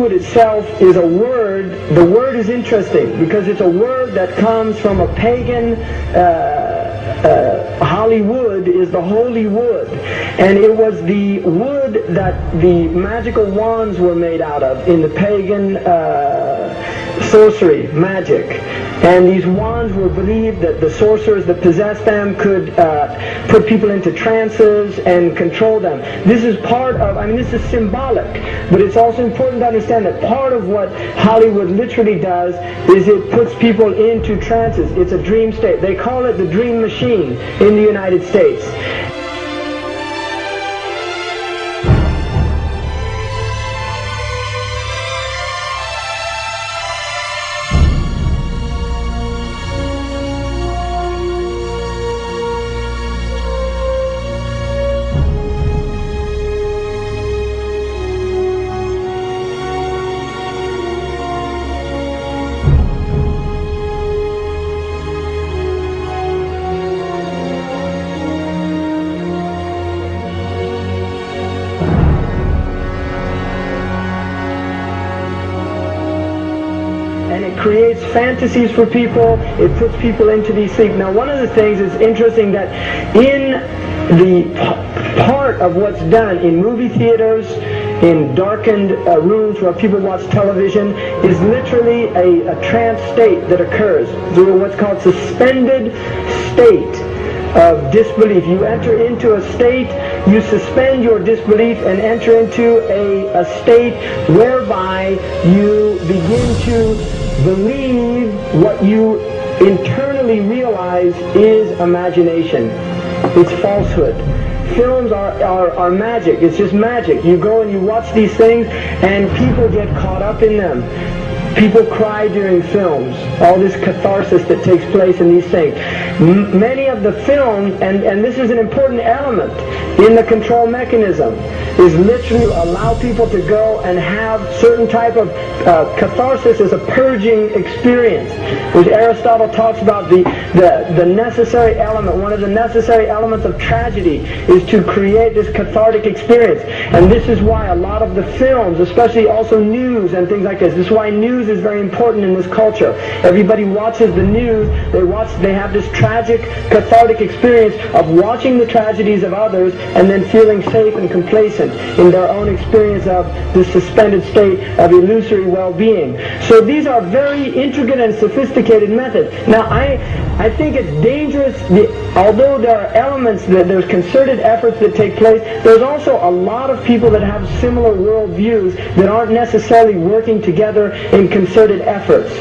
Hollywood itself is a word. The word is interesting because it's a word that comes from a pagan. Hollywood is the holy wood, and it was the wood that the magical wands were made out of in the pagan sorcery, magic. And these wands were believed that the sorcerers that possessed them could put people into trances and control them. This is part of, this is symbolic, but it's also important to understand that part of what Hollywood literally does is it puts people into trances. It's a dream state. They call it the dream machine in the United States. And it creates fantasies for people. It puts people into these things. Now, one of the things is interesting that in the part of what's done in movie theaters, in darkened rooms where people watch television, is literally a trance state that occurs. So what's called suspended state of disbelief. You enter into a state, you suspend your disbelief and enter into a state whereby you begin to believe what you internally realize is imagination. It's falsehood. Films are magic. It's just magic. You go and you watch these things and people get caught up in them. People cry during films. All this catharsis that takes place in these things. Many of the films, and this is an important element in the control mechanism, is literally allow people to go and have certain type of catharsis as a purging experience, which Aristotle talks about the necessary element. One of the necessary elements of tragedy is to create this cathartic experience. And this is why a lot of the films, especially also news and things like this is why news is very important in this culture. Everybody watches the news, they have this tragic, cathartic experience of watching the tragedies of others and then feeling safe and complacent in their own experience of this suspended state of illusory well-being. So these are very intricate and sophisticated methods. Now I think it's dangerous, although there are elements, there's concerted efforts that take place, there's also a lot of people that have similar worldviews that aren't necessarily working together in concerted efforts.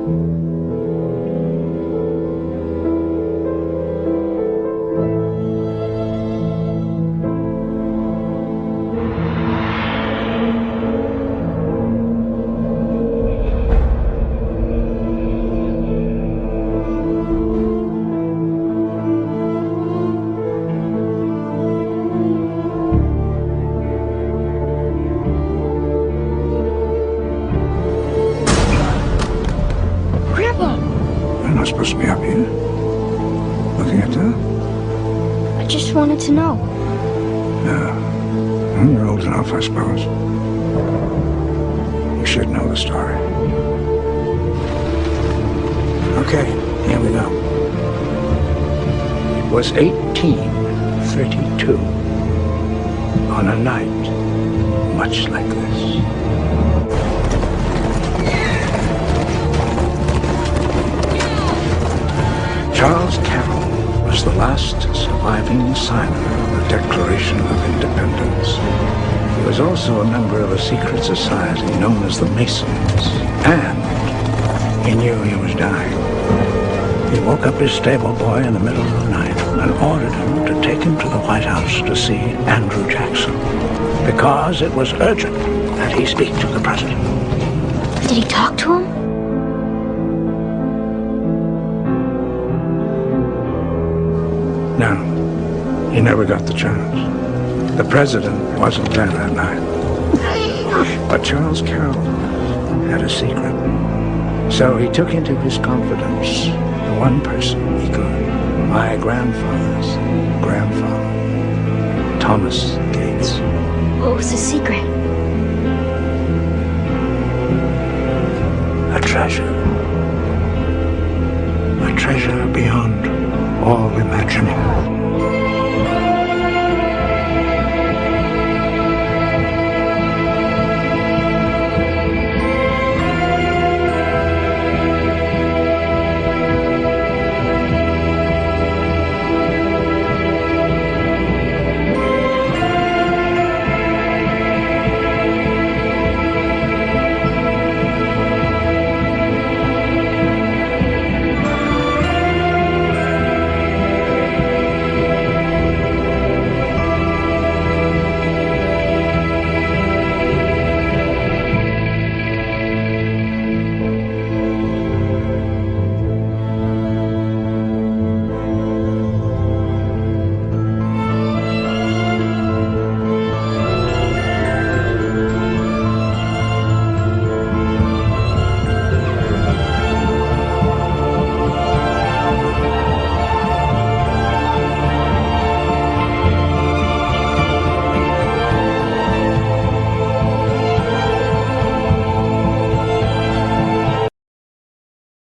You're not supposed to be up here, looking at that. I just wanted to know. Yeah. Well, you're old enough, I suppose. You should know the story. Okay, here we go. It was 1832, on a night much like this. Charles Carroll was the last surviving signer of the Declaration of Independence. He was also a member of a secret society known as the Masons, and he knew he was dying. He woke up his stable boy in the middle of the night and ordered him to take him to the White House to see Andrew Jackson, because it was urgent that he speak to the president. Did he talk to him? No, he never got the chance. The president wasn't there that night. But Charles Carroll had a secret. So he took into his confidence the one person he could. My grandfather's grandfather, Thomas Gates. What was the secret? A treasure. A treasure beyond all imagining.